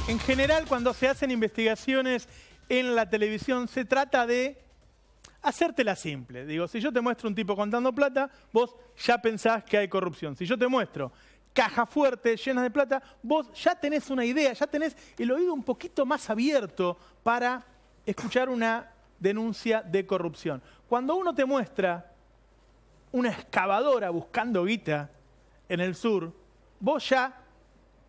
En general, cuando se hacen investigaciones en la televisión, se trata de hacértela simple. Digo, si yo te muestro un tipo contando plata, vos ya pensás que hay corrupción. Si yo te muestro cajas fuertes llenas de plata, vos ya tenés una idea, ya tenés el oído un poquito más abierto para escuchar una denuncia de corrupción. Cuando uno te muestra una excavadora buscando guita en el sur, vos ya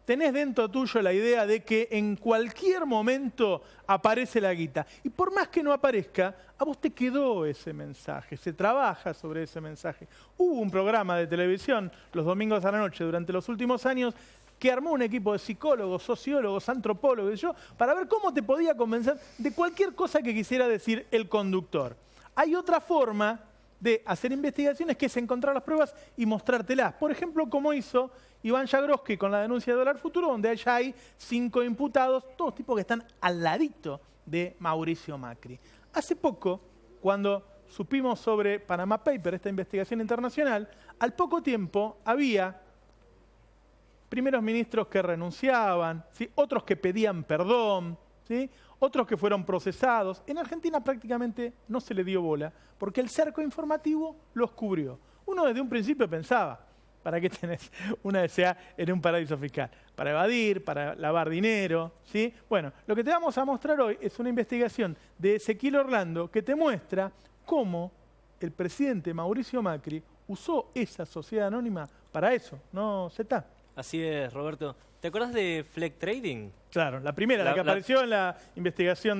tenés dentro tuyo la idea de que en cualquier momento aparece la guita. Y por más que no aparezca, a vos te quedó ese mensaje, se trabaja sobre ese mensaje. Hubo un programa de televisión los domingos a la noche durante los últimos años que armó un equipo de psicólogos, sociólogos, antropólogos, para ver cómo te podía convencer de cualquier cosa que quisiera decir el conductor. Hay otra forma de hacer investigaciones que es encontrar las pruebas y mostrártelas. Por ejemplo, como hizo Iván Jagroski con la denuncia de Dólar Futuro, donde ya hay 5 imputados, todos tipos que están al ladito de Mauricio Macri. Hace poco, cuando supimos sobre Panama Papers, esta investigación internacional, al poco tiempo había primeros ministros que renunciaban, ¿sí? Otros que pedían perdón, ¿sí? Otros que fueron procesados. En Argentina prácticamente no se le dio bola, porque el cerco informativo los cubrió. Uno desde un principio pensaba, ¿para qué tenés una SA en un paraíso fiscal? Para evadir, para lavar dinero, ¿sí? Bueno, lo que te vamos a mostrar hoy es una investigación de Ezequiel Orlando que te muestra cómo el presidente Mauricio Macri usó esa sociedad anónima para eso, ¿no, Zeta? Así es, Roberto. ¿Te acuerdas de Fleck Trading? Claro, la primera, la que apareció en la investigación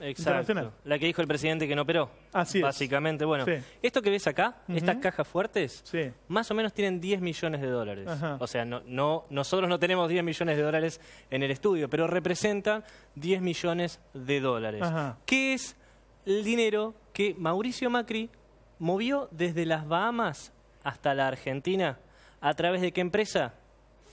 internacional. La que dijo el presidente que no operó. Así es. Básicamente, bueno. Sí. Esto que ves acá, estas cajas fuertes, sí, más o menos tienen 10 millones de dólares. Ajá. O sea, nosotros no tenemos 10 millones de dólares en el estudio, pero representan 10 millones de dólares. Ajá. ¿Qué es el dinero que Mauricio Macri movió desde las Bahamas hasta la Argentina? ¿A través de qué empresa?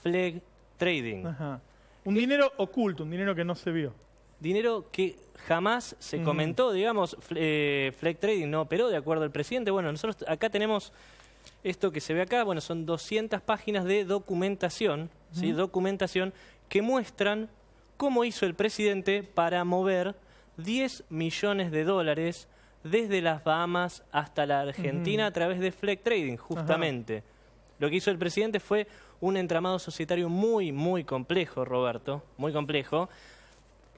Fleck Trading. Ajá. Un dinero oculto, un dinero que no se vio. Dinero que jamás se comentó, digamos, Fleck Trading no operó de acuerdo al presidente. Bueno, nosotros acá tenemos esto que se ve acá, bueno, son 200 páginas de documentación, ¿sí? Documentación que muestran cómo hizo el presidente para mover 10 millones de dólares desde las Bahamas hasta la Argentina a través de Fleck Trading, justamente. Ajá. Lo que hizo el presidente fue un entramado societario muy, muy complejo, Roberto, muy complejo,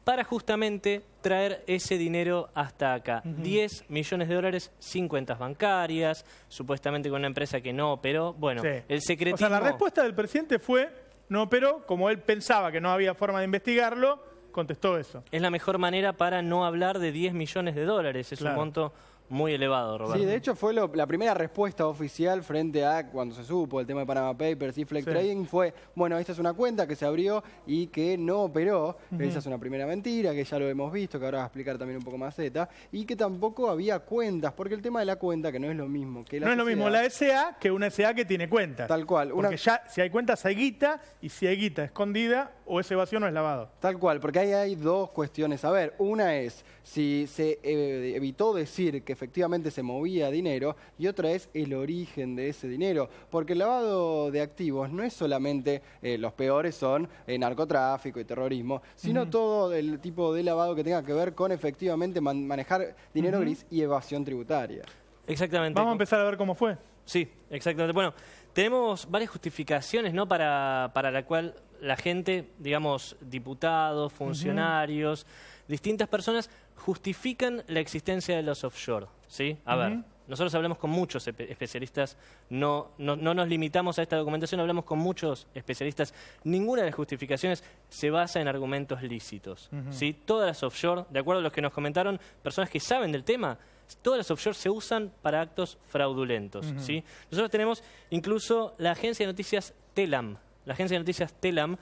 para justamente traer ese dinero hasta acá. 10 millones de dólares sin cuentas bancarias, supuestamente con una empresa que no operó. Bueno, sí. El secretismo... O sea, la respuesta del presidente fue, no operó, como él pensaba que no había forma de investigarlo, contestó eso. Es la mejor manera para no hablar de 10 millones de dólares, es un monto muy elevado, Roberto. Sí, de hecho fue la primera respuesta oficial frente a cuando se supo el tema de Panama Papers y Fleck Trading fue, bueno, esta es una cuenta que se abrió y que no operó, esa es una primera mentira, que ya lo hemos visto, que ahora va a explicar también un poco más Zeta, y que tampoco había cuentas, porque el tema de la cuenta, que no es lo mismo que la No es lo mismo la SA que una SA que tiene cuentas. Tal cual. Porque ya, si hay cuentas hay guita, y si hay guita escondida, o es evasión o es lavado. Tal cual, porque ahí hay dos cuestiones. A ver, una es si se evitó decir que efectivamente se movía dinero, y otra es el origen de ese dinero, porque el lavado de activos no es solamente, los peores son narcotráfico y terrorismo, sino todo el tipo de lavado que tenga que ver con efectivamente manejar dinero gris y evasión tributaria. Exactamente. Vamos a empezar a ver cómo fue. Sí, exactamente. Bueno, tenemos varias justificaciones, ¿no? Para la cual la gente, digamos, diputados, funcionarios, distintas personas justifican la existencia de los offshore, ¿sí? A ver, nosotros hablamos con muchos especialistas, no nos limitamos a esta documentación, hablamos con muchos especialistas. Ninguna de las justificaciones se basa en argumentos lícitos, ¿sí? Todas las offshore, de acuerdo a los que nos comentaron, personas que saben del tema, todas las offshore se usan para actos fraudulentos, ¿sí? Nosotros tenemos incluso la agencia de noticias Telam. La agencia de noticias Telam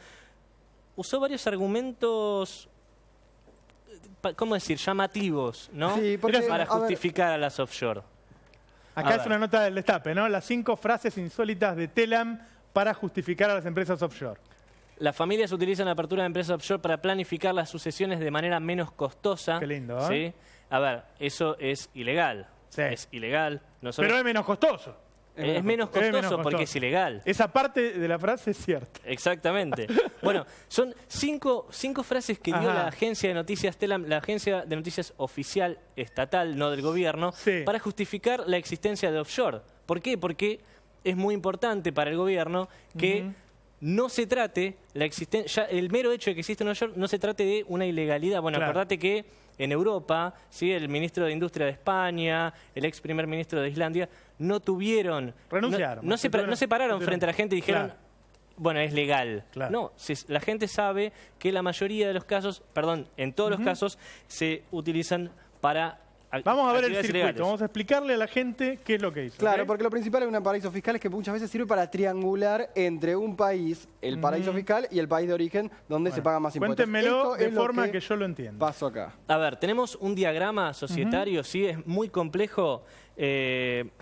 usó varios argumentos, ¿cómo decir?, llamativos, ¿no? Sí, para justificar a las offshore. Acá es una nota del Destape, ¿no? Las 5 frases insólitas de Telam para justificar a las empresas offshore. Las familias utilizan la apertura de empresas offshore para planificar las sucesiones de manera menos costosa. Qué lindo, ¿eh? ¿Sí? A ver, eso es ilegal. Sí. Es ilegal. Pero es menos costoso. Es menos costoso porque es ilegal. Esa parte de la frase es cierta. Exactamente. Bueno, son cinco frases que dio la agencia de noticias Telam, la agencia de noticias oficial estatal, no del gobierno, para justificar la existencia de offshore. ¿Por qué? Porque es muy importante para el gobierno que no se trate la existencia, el mero hecho de que existe un offshore no se trate de una ilegalidad. Bueno, acordate que en Europa, ¿sí?, el ministro de Industria de España, el ex primer ministro de Islandia, no tuvieron... Renunciaron. No se pararon frente a la gente y dijeron, bueno, es legal. No, la gente sabe que la mayoría de los casos, perdón, en todos los casos, se utilizan para... Vamos a ver el circuito, ilegales. Vamos a explicarle a la gente qué es lo que hizo. Claro, porque lo principal de un paraíso fiscal es que muchas veces sirve para triangular entre un país, el paraíso fiscal, y el país de origen donde se pagan más impuestos. Cuéntenmelo de forma que yo lo entienda. Paso acá. A ver, tenemos un diagrama societario, ¿sí? Es muy complejo.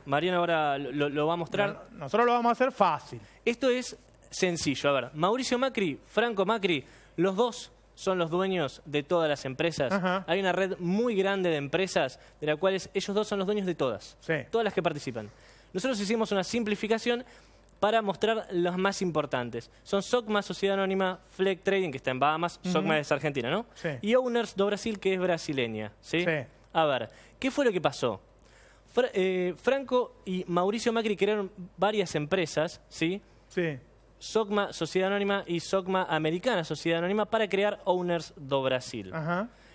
Mariano ahora lo va a mostrar. Nosotros lo vamos a hacer fácil. Esto es sencillo. A ver, Mauricio Macri, Franco Macri, los dos son los dueños de todas las empresas. Hay una red muy grande de empresas de las cuales ellos dos son los dueños de todas. Todas las que participan. Nosotros hicimos una simplificación para mostrar las más importantes. Son SOCMA, Sociedad Anónima, Fleck Trading, que está en Bahamas. SOCMA es Argentina, ¿no? Y Owners do Brasil, que es brasileña. A ver, ¿qué fue lo que pasó? Franco y Mauricio Macri crearon varias empresas, ¿sí? SOCMA, Sociedad Anónima, y SOCMA Americana, Sociedad Anónima, para crear Owners do Brasil.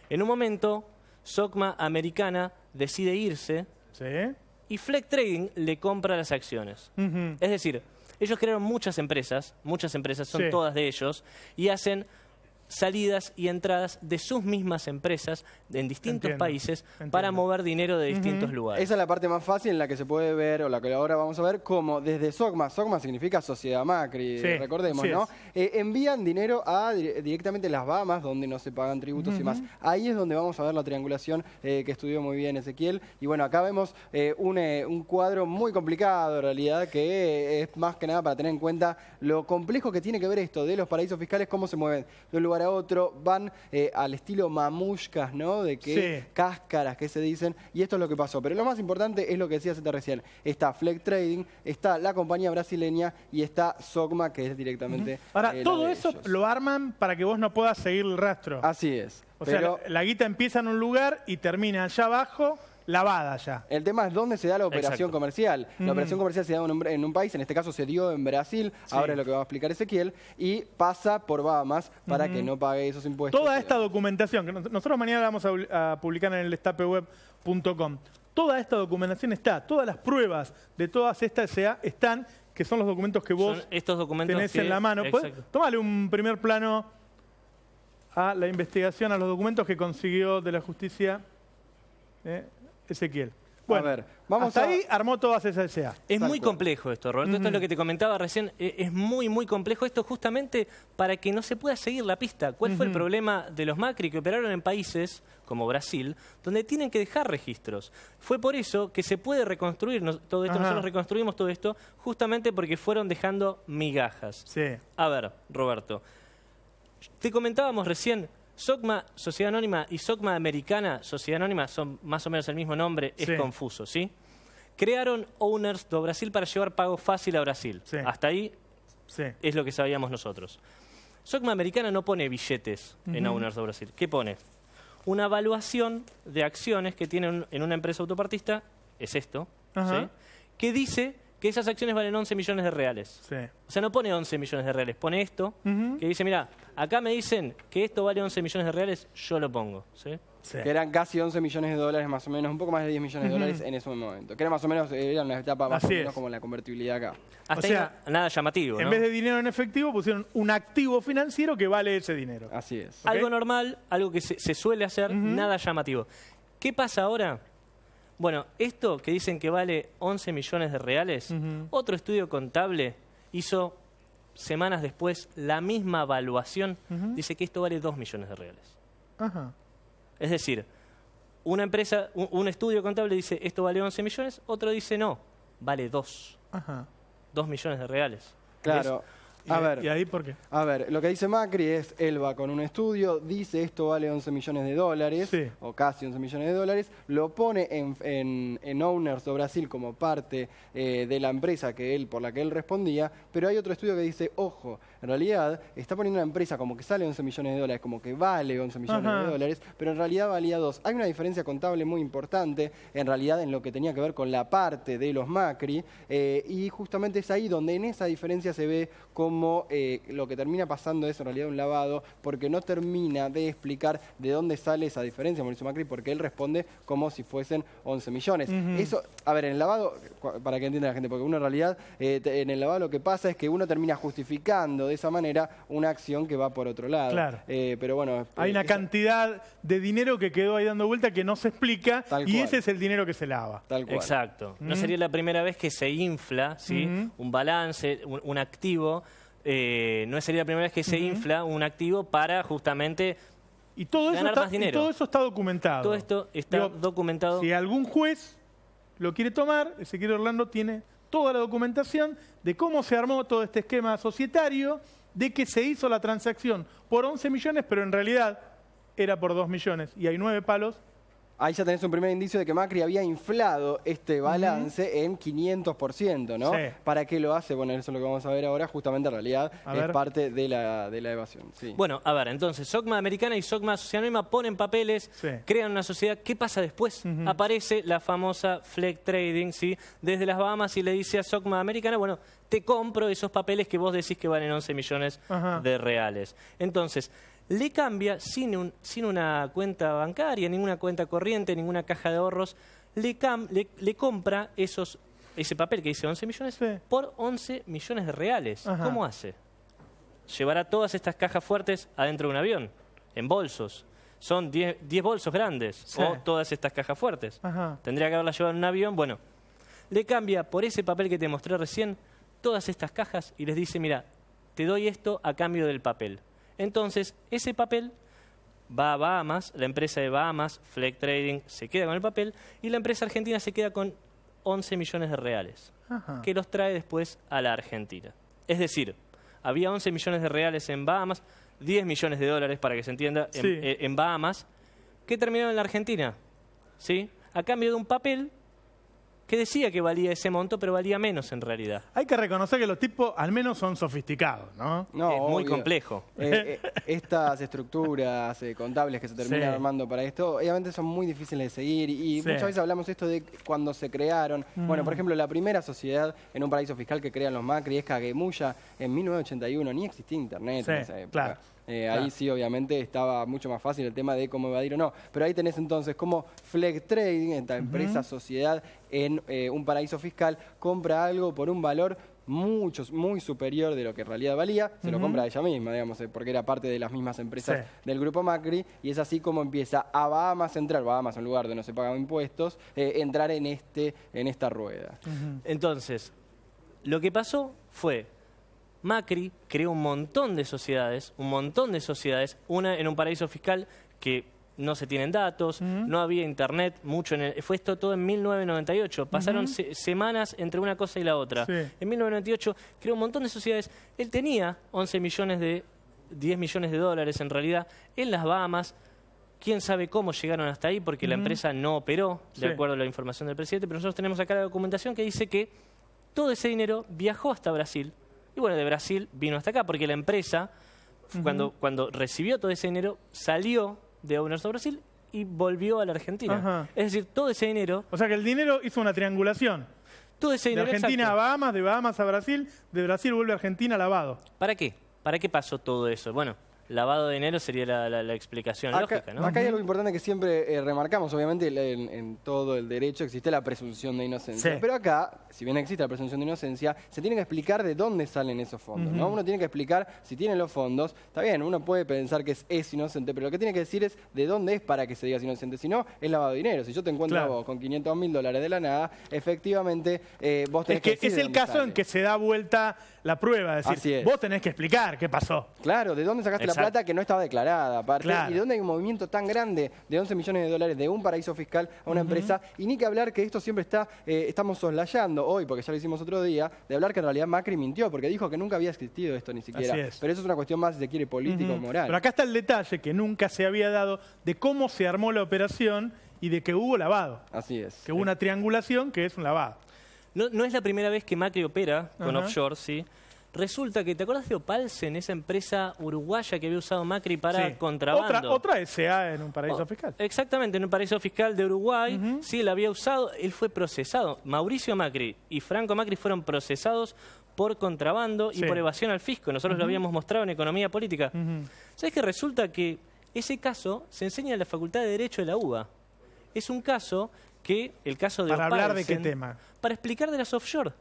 En un momento, SOCMA Americana decide irse y Fleck Trading le compra las acciones. Es decir, ellos crearon muchas empresas, son todas de ellos, y hacen salidas y entradas de sus mismas empresas en distintos países para mover dinero de distintos lugares. Esa es la parte más fácil en la que se puede ver, o la que ahora vamos a ver, cómo desde SOCMA significa Sociedad Macri, recordemos, ¿no? Envían dinero directamente a las Bahamas, donde no se pagan tributos y más. Ahí es donde vamos a ver la triangulación que estudió muy bien Ezequiel. Y bueno, acá vemos un cuadro muy complicado, en realidad, que es más que nada para tener en cuenta lo complejo que tiene que ver esto de los paraísos fiscales, cómo se mueven de un lugar a otro, van al estilo mamushkas, ¿no? De que cáscaras que se dicen, y esto es lo que pasó. Pero lo más importante es lo que decía Zeta recién. Está Fleck Trading, está la compañía brasileña y está SOCMA, que es directamente Ahora, todo eso lo arman para que vos no puedas seguir el rastro. Así es. O sea, la guita empieza en un lugar y termina allá abajo, lavada ya. El tema es dónde se da la operación comercial. La operación comercial se da en un país, en este caso se dio en Brasil, ahora es lo que va a explicar Ezequiel, y pasa por Bahamas para que no pague esos impuestos. Toda esta documentación, que nosotros mañana la vamos a publicar en el destapeweb.com, toda esta documentación está, todas las pruebas de todas estas están, que son los documentos que vos tenés en la mano. Tómale un primer plano a la investigación, a los documentos que consiguió de la justicia Ezequiel. Bueno, a ver, hasta ahí armó todas esas S.A. Es muy complejo esto, Roberto. Esto es lo que te comentaba recién. Es muy, muy complejo esto justamente para que no se pueda seguir la pista. ¿Cuál fue el problema de los Macri que operaron en países como Brasil, donde tienen que dejar registros? Fue por eso que se puede reconstruir todo esto. Nosotros reconstruimos todo esto justamente porque fueron dejando migajas. A ver, Roberto, te comentábamos recién, SOCMA, Sociedad Anónima, y SOCMA Americana, Sociedad Anónima, son más o menos el mismo nombre, es confuso, ¿sí? Crearon Owners do Brasil para llevar pago fácil a Brasil. Hasta ahí es lo que sabíamos nosotros. SOCMA Americana no pone billetes en Owners do Brasil. ¿Qué pone? Una evaluación de acciones que tienen en una empresa autopartista, es esto, que dice que esas acciones valen 11 millones de reales. O sea, no pone 11 millones de reales, pone esto, que dice, mira, acá me dicen que esto vale 11 millones de reales, yo lo pongo. Que eran casi 11 millones de dólares más o menos, un poco más de 10 millones de dólares en ese momento. Que era más o menos, era una etapa más o menos como la convertibilidad acá. Hasta o sea, nada llamativo, en vez de dinero en efectivo pusieron un activo financiero que vale ese dinero. Así es. Algo normal, algo que se suele hacer, nada llamativo. ¿Qué pasa ahora? Bueno, esto que dicen que vale 11 millones de reales, otro estudio contable hizo semanas después la misma evaluación, dice que esto vale 2 millones de reales. Es decir, una empresa, un estudio contable dice esto vale 11 millones, otro dice no, vale 2. 2 millones de reales. Claro. A ver. ¿Y ahí por qué? A ver, lo que dice Macri es, él va con un estudio, dice esto vale 11 millones de dólares, Sí. o casi 11 millones de dólares, lo pone en Owners do Brasil como parte de la empresa por la que él respondía, pero hay otro estudio que dice, ojo, en realidad está poniendo una empresa como que sale 11 millones de dólares, como que vale 11 millones Ajá. de dólares, pero en realidad valía 2. Hay una diferencia contable muy importante, en realidad en lo que tenía que ver con la parte de los Macri, y justamente es ahí donde en esa diferencia se ve como lo que termina pasando es en realidad un lavado, porque no termina de explicar de dónde sale esa diferencia, Mauricio Macri, porque él responde como si fuesen 11 millones. Eso, a ver, en el lavado, para que entienda la gente, porque uno en realidad, en el lavado lo que pasa es que uno termina justificando de esa manera una acción que va por otro lado. Claro. Pero bueno... Hay una cantidad de dinero que quedó ahí dando vuelta que no se explica Tal y cual. ese es el dinero que se lava. Tal cual. Exacto. No sería la primera vez que se infla, ¿sí? Un balance, un activo. No sería la primera vez que se infla un activo para justamente Y todo, eso ganar está, más dinero. y todo eso está documentado. todo esto está Digo, documentado. Si algún juez lo quiere tomar, Ezequiel Orlando tiene toda la documentación de cómo se armó todo este esquema societario, de que se hizo la transacción por 11 millones, pero en realidad era por 2 millones. Y hay 9 palos. Ahí ya tenés un primer indicio de que Macri había inflado este balance en 500%, ¿no? Sí. ¿Para qué lo hace? Bueno, eso es lo que vamos a ver ahora. Justamente, en realidad, A es ver. parte de la evasión. Sí. Bueno, a ver, entonces, SOCMA Americana y SOCMA Sociedad Anónima ponen papeles, Sí. crean una sociedad. ¿Qué pasa después? Aparece la famosa Fleck Trading, ¿sí? Desde las Bahamas y le dice a SOCMA Americana, bueno, te compro esos papeles que vos decís que valen 11 millones Ajá. de reales. Entonces, le cambia sin una cuenta bancaria, ninguna cuenta corriente, ninguna caja de ahorros, le compra ese papel que dice 11 millones Sí. por 11 millones de reales. Ajá. ¿Cómo hace? Llevará todas estas cajas fuertes adentro de un avión, en bolsos. Son 10 bolsos grandes, Sí. o todas estas cajas fuertes. Ajá. Tendría que haberlas llevado en un avión. Bueno, le cambia por ese papel que te mostré recién todas estas cajas y les dice, mira, te doy esto a cambio del papel. Entonces, ese papel va a Bahamas, la empresa de Bahamas, Fleck Trading, se queda con el papel y la empresa argentina se queda con 11 millones de reales, Ajá. que los trae después a la Argentina. Es decir, había 11 millones de reales en Bahamas, 10 millones de dólares, para que se entienda, Sí. en Bahamas, que terminaron en la Argentina, ¿sí? A cambio de un papel que decía que valía ese monto, pero valía menos en realidad. Hay que reconocer que los tipos al menos son sofisticados, ¿no? No, Es muy obvio. complejo. Estas estructuras contables que se terminan Sí. armando para esto, obviamente son muy difíciles de seguir y Sí. muchas veces hablamos esto de cuando se crearon. Bueno, por ejemplo, la primera sociedad en un paraíso fiscal que crean los Macri es Caguemulla en 1981, ni existía internet Sí, en esa época. claro. Claro. Ahí sí, obviamente, estaba mucho más fácil el tema de cómo evadir o no. Pero ahí tenés entonces cómo Fleck Trading, esta empresa, sociedad en un paraíso fiscal, compra algo por un valor muy superior de lo que en realidad valía, se lo compra ella misma, digamos, porque era parte de las mismas empresas Sí. del grupo Macri, y es así como empieza a Bahamas entrar, Bahamas un lugar donde no se pagan impuestos, entrar en esta rueda. Entonces, lo que pasó fue, Macri creó un montón de sociedades, una en un paraíso fiscal que no se tienen datos, no había internet, fue esto todo en 1998, pasaron semanas entre una cosa y la otra. Sí. En 1998 creó un montón de sociedades, él tenía 10 millones de dólares en realidad en las Bahamas. Quién sabe cómo llegaron hasta ahí, porque la empresa no operó, de Sí. acuerdo a la información del presidente, pero nosotros tenemos acá la documentación que dice que todo ese dinero viajó hasta Brasil, y bueno, de Brasil vino hasta acá, porque la empresa, cuando recibió todo ese dinero, salió de Owners of Brasil y volvió a la Argentina. Ajá. Es decir, todo ese dinero, O sea que el dinero hizo una triangulación. todo ese De dinero... Argentina exacto. a Bahamas, de Bahamas a Brasil, de Brasil vuelve a Argentina lavado. ¿Para qué? ¿Para qué pasó todo eso? Bueno, lavado de dinero sería la explicación lógica, ¿no? Acá hay algo importante que siempre remarcamos, obviamente en todo el derecho existe la presunción de inocencia, Sí. pero acá, si bien existe la presunción de inocencia, se tiene que explicar de dónde salen esos fondos, ¿no? Uno tiene que explicar si tiene los fondos, está bien, uno puede pensar que es inocente, pero lo que tiene que decir es de dónde es para que se diga es inocente, si no, es lavado de dinero. Si yo te encuentro Claro. a vos con $500.000 de la nada, efectivamente vos tenés Es que decir es de el dónde caso sale. en que se da vuelta la prueba. Es Así decir, es. vos tenés que explicar qué pasó. Claro, ¿de dónde sacaste Exacto. la plata que no estaba declarada? Aparte? Claro. ¿Y de dónde hay un movimiento tan grande de 11 millones de dólares de un paraíso fiscal a una empresa? Y ni que hablar que esto siempre estamos soslayando hoy, porque ya lo hicimos otro día, de hablar que en realidad Macri mintió, porque dijo que nunca había existido esto ni siquiera. Así es. Pero eso es una cuestión más, si se quiere, política o moral. Pero acá está el detalle que nunca se había dado de cómo se armó la operación y de que hubo lavado. Así es. Que hubo una triangulación que es un lavado. No es la primera vez que Macri opera con Ajá. offshore, ¿sí? Resulta que, ¿te acuerdas de Opalsen, esa empresa uruguaya que había usado Macri para Sí. contrabando? Otra SA en un paraíso fiscal. Exactamente, en un paraíso fiscal de Uruguay. Sí, él había usado, él fue procesado. Mauricio Macri y Franco Macri fueron procesados por contrabando Sí. y por evasión al fisco. Nosotros lo habíamos mostrado en Economía Política. ¿Sabes qué? Resulta que ese caso se enseña en la Facultad de Derecho de la UBA. Es un caso que, el caso de ¿Para hablar de qué Opalsen, tema? Para explicar de las offshore.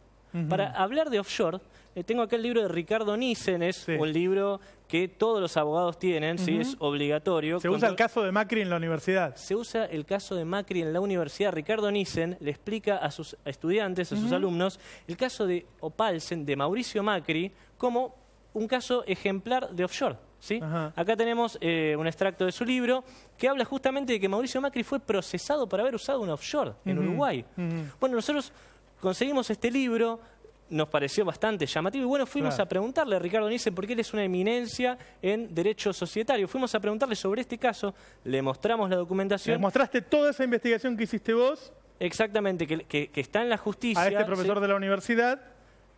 Para hablar de offshore, tengo acá el libro de Ricardo Nissen, es Sí. un libro que todos los abogados tienen, ¿sí? Es obligatorio. Se usa el caso de Macri en la universidad. Se usa el caso de Macri en la universidad. Ricardo Nissen le explica a sus estudiantes, a sus alumnos, el caso de Opalsen, de Mauricio Macri, como un caso ejemplar de offshore. ¿Sí? Ajá. Acá tenemos un extracto de su libro que habla justamente de que Mauricio Macri fue procesado por haber usado un offshore en Uruguay. Bueno, nosotros conseguimos este libro, nos pareció bastante llamativo y bueno, fuimos Claro. a preguntarle a Ricardo Nissen porque él es una eminencia en derecho societario. Fuimos a preguntarle sobre este caso, le mostramos la Le documentación. mostraste toda esa investigación que hiciste vos Exactamente, que está en la justicia. a este profesor ¿sí? de la universidad.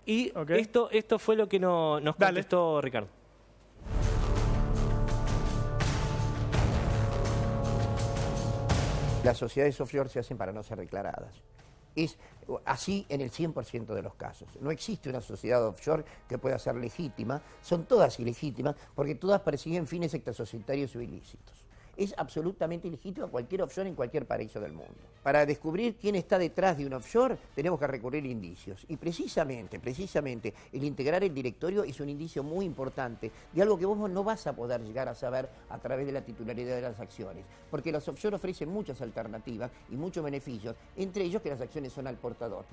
Y Ok. esto fue lo que nos Dale. contestó Ricardo. Las sociedades offshore se hacen para no ser declaradas. Es así en el 100% de los casos. No existe una sociedad offshore que pueda ser legítima, son todas ilegítimas porque todas persiguen fines extrasocietarios o ilícitos. Es absolutamente ilegítimo cualquier offshore en cualquier paraíso del mundo. Para descubrir quién está detrás de un offshore tenemos que recurrir a indicios. Y precisamente, el integrar el directorio es un indicio muy importante de algo que vos no vas a poder llegar a saber a través de la titularidad de las acciones. Porque los offshore ofrecen muchas alternativas y muchos beneficios, entre ellos que las acciones son al portador.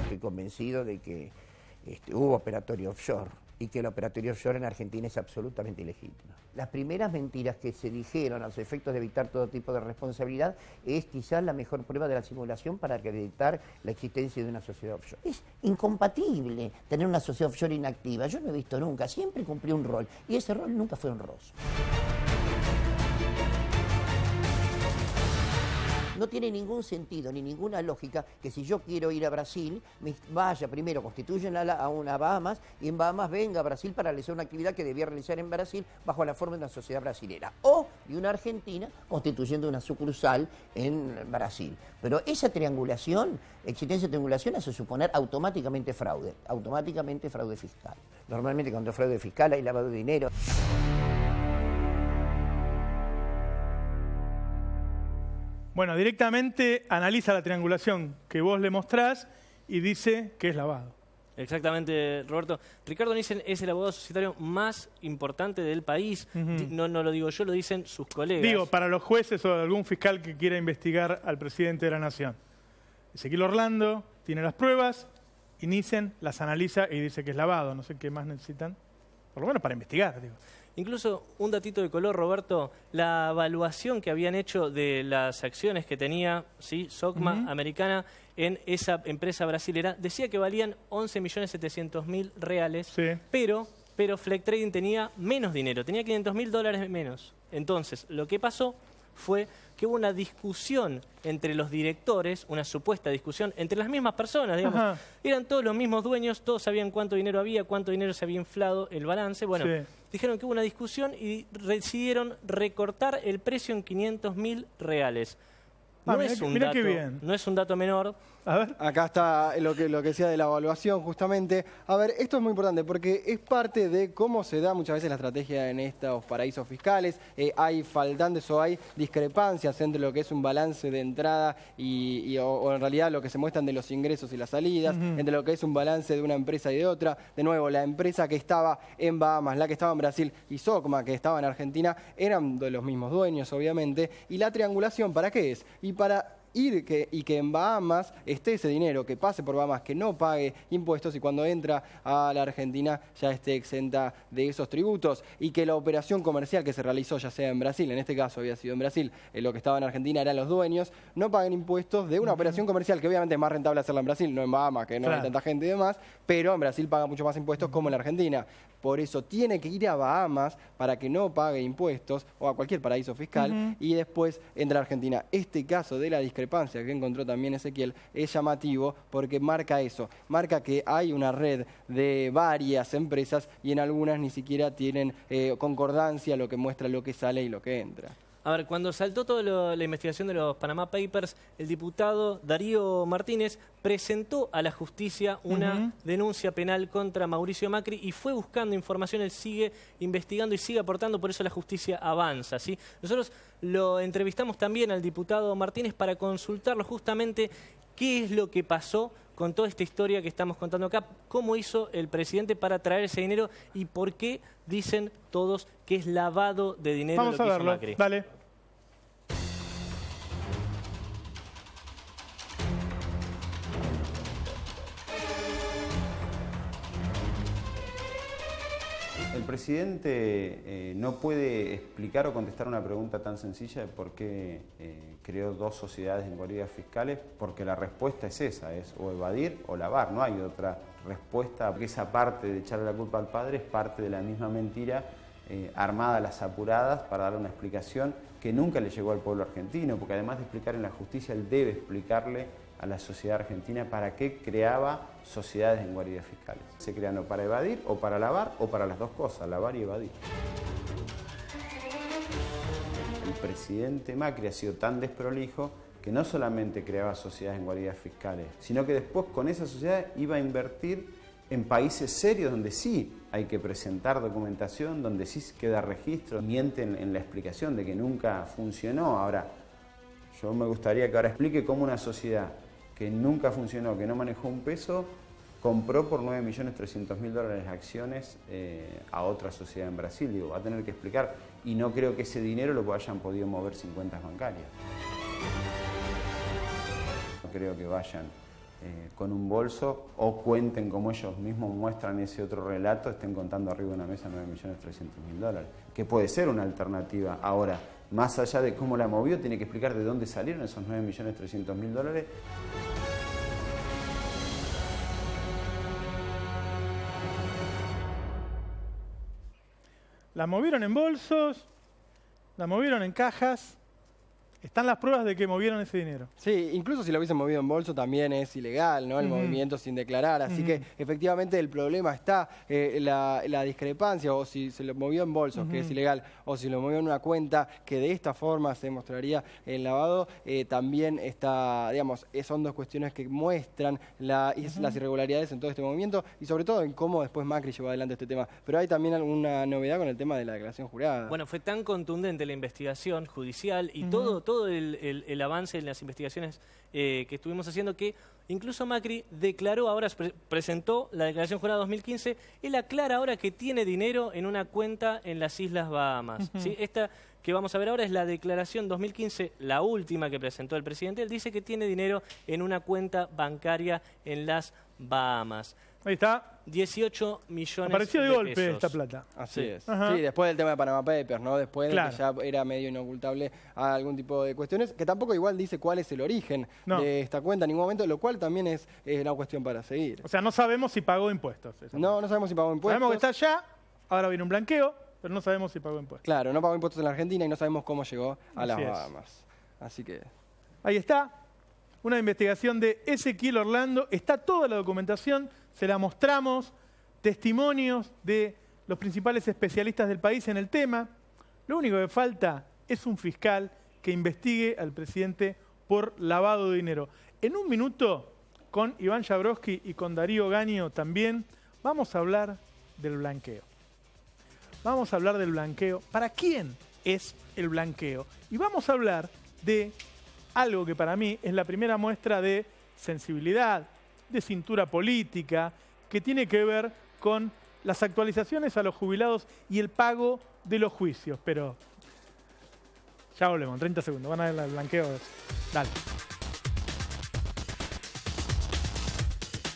Estoy convencido de que hubo operatorio offshore y que el operatorio offshore en Argentina es absolutamente ilegítimo. Las primeras mentiras que se dijeron a los efectos de evitar todo tipo de responsabilidad es quizás la mejor prueba de la simulación para acreditar la existencia de una sociedad offshore. Es incompatible tener una sociedad offshore inactiva. Yo no he visto nunca, siempre cumplió un rol y ese rol nunca fue honroso. No tiene ningún sentido ni ninguna lógica que si yo quiero ir a Brasil, me vaya primero, constituyen a una Bahamas y en Bahamas venga a Brasil para realizar una actividad que debía realizar en Brasil bajo la forma de una sociedad brasilera. O de una Argentina constituyendo una sucursal en Brasil. Pero esa triangulación, existencia de triangulación hace suponer automáticamente fraude fiscal. Normalmente cuando hay fraude fiscal hay lavado de dinero. Bueno, directamente analiza la triangulación que vos le mostrás y dice que es lavado. Exactamente, Roberto. Ricardo Nissen es el abogado societario más importante del país. No lo digo yo, lo dicen sus colegas. Digo, para los jueces o algún fiscal que quiera investigar al presidente de la Nación. Ezequiel Orlando tiene las pruebas y Nissen las analiza y dice que es lavado. No sé qué más necesitan. Por lo menos para investigar, digo. Incluso un datito de color, Roberto, la evaluación que habían hecho de las acciones que tenía SOCMA americana en esa empresa brasilera decía que valían 11.700.000 reales, Sí. pero Fleck Trading tenía menos dinero, tenía $500.000 menos. Entonces, lo que pasó fue que hubo una discusión entre los directores, una supuesta discusión entre las mismas personas, digamos. Ajá. Eran todos los mismos dueños, todos sabían cuánto dinero había, cuánto dinero se había inflado el balance. Bueno, Sí. dijeron que hubo una discusión y decidieron recortar el precio en 500.000 reales. Ah, No mirá es que- un mirá dato, qué bien. no es un dato menor. A ver. Acá está lo que decía de la evaluación, justamente. A ver, esto es muy importante porque es parte de cómo se da muchas veces la estrategia en estos paraísos fiscales. Hay faltantes o hay discrepancias entre lo que es un balance de entrada o en realidad lo que se muestran de los ingresos y las salidas, entre lo que es un balance de una empresa y de otra. De nuevo, la empresa que estaba en Bahamas, la que estaba en Brasil y SOCMA, que estaba en Argentina, eran de los mismos dueños, obviamente. ¿Y la triangulación para qué es? Y para y que en Bahamas esté ese dinero, que pase por Bahamas, que no pague impuestos y cuando entra a la Argentina ya esté exenta de esos tributos y que la operación comercial que se realizó, ya sea en Brasil, en este caso había sido en Brasil, lo que estaba en Argentina eran los dueños, no paguen impuestos de una operación comercial que obviamente es más rentable hacerla en Brasil, no en Bahamas, que no hay tanta gente y demás, pero en Brasil paga mucho más impuestos como en la Argentina. Por eso tiene que ir a Bahamas para que no pague impuestos o a cualquier paraíso fiscal y después entra a Argentina. Este caso de la discrepancia que encontró también Ezequiel es llamativo porque marca eso, marca que hay una red de varias empresas y en algunas ni siquiera tienen concordancia, lo que muestra lo que sale y lo que entra. A ver, cuando saltó toda la investigación de los Panama Papers, el diputado Darío Martínez presentó a la justicia una denuncia penal contra Mauricio Macri y fue buscando información, él sigue investigando y sigue aportando, por eso la justicia avanza, ¿sí? Nosotros lo entrevistamos también al diputado Martínez para consultarlo justamente qué es lo que pasó con toda esta historia que estamos contando acá, cómo hizo el presidente para traer ese dinero y por qué dicen todos que es lavado de dinero. Vamos a verlo, Macri. dale. El presidente no puede explicar o contestar una pregunta tan sencilla de por qué creó dos sociedades en guaridas fiscales, porque la respuesta es esa, es o evadir o lavar, no hay otra respuesta, porque esa parte de echarle la culpa al padre es parte de la misma mentira armada a las apuradas para dar una explicación que nunca le llegó al pueblo argentino, porque además de explicar en la justicia, él debe explicarle a la sociedad argentina para qué creaba sociedades en guaridas fiscales. Se crean o para evadir, o para lavar, o para las dos cosas, lavar y evadir. El presidente Macri ha sido tan desprolijo que no solamente creaba sociedades en guaridas fiscales, sino que después con esa sociedad iba a invertir en países serios donde sí hay que presentar documentación, donde sí queda registro, mienten en la explicación de que nunca funcionó. Ahora, yo me gustaría que ahora explique cómo una sociedad que nunca funcionó, que no manejó un peso, compró por 9.300.000 acciones a otra sociedad en Brasil. Digo, va a tener que explicar, y no creo que ese dinero lo hayan podido mover 50 bancarias. No creo que vayan con un bolso o cuenten como ellos mismos muestran ese otro relato, estén contando arriba de una mesa 9.300.000, que puede ser una alternativa. Ahora, más allá de cómo la movió, tiene que explicar de dónde salieron esos 9.300.000. La movieron en bolsos, la movieron en cajas. Están las pruebas de que movieron ese dinero. Sí, incluso si lo hubiesen movido en bolso también es ilegal, ¿no? El movimiento sin declarar. Así que efectivamente el problema está, la discrepancia, o si se lo movió en bolsos, que es ilegal, o si lo movió en una cuenta, que de esta forma se mostraría el lavado, también está, digamos, son dos cuestiones que muestran las irregularidades en todo este movimiento y sobre todo en cómo después Macri llevó adelante este tema. Pero hay también alguna novedad con el tema de la declaración jurada. Bueno, fue tan contundente la investigación judicial y todo el avance en las investigaciones que estuvimos haciendo, que incluso Macri declaró ahora, presentó la declaración jurada 2015, él aclara ahora que tiene dinero en una cuenta en las Islas Bahamas. ¿Sí? Esta que vamos a ver ahora es la declaración 2015, la última que presentó el presidente. Él dice que tiene dinero en una cuenta bancaria en las Bahamas. Ahí está. 18 millones Apareció de golpe pesos. esta plata. Así es. Ajá. Sí, después del tema de Panama Papers, ¿no? Después Claro. de que ya era medio inocultable a algún tipo de cuestiones, que tampoco igual dice cuál es el origen de esta cuenta en ningún momento, lo cual también es una cuestión para seguir. O sea, no sabemos si pagó impuestos. No sabemos si pagó impuestos. Sabemos que está allá, ahora viene un blanqueo, pero no sabemos si pagó impuestos. Claro, no pagó impuestos en la Argentina y no sabemos cómo llegó a las Así es. Bahamas. Así que... Ahí está, una investigación de Ezequiel Orlando. Está toda la documentación, se la mostramos, testimonios de los principales especialistas del país en el tema. Lo único que falta es un fiscal que investigue al presidente por lavado de dinero. En un minuto, con Iván Jabrowski y con Darío Gaño también, vamos a hablar del blanqueo. Vamos a hablar del blanqueo. ¿Para quién es el blanqueo? Y vamos a hablar de algo que para mí es la primera muestra de sensibilidad, de cintura política, que tiene que ver con las actualizaciones a los jubilados y el pago de los juicios. Pero ya volvemos, en 30 segundos. Van a ver el blanqueo. Dale.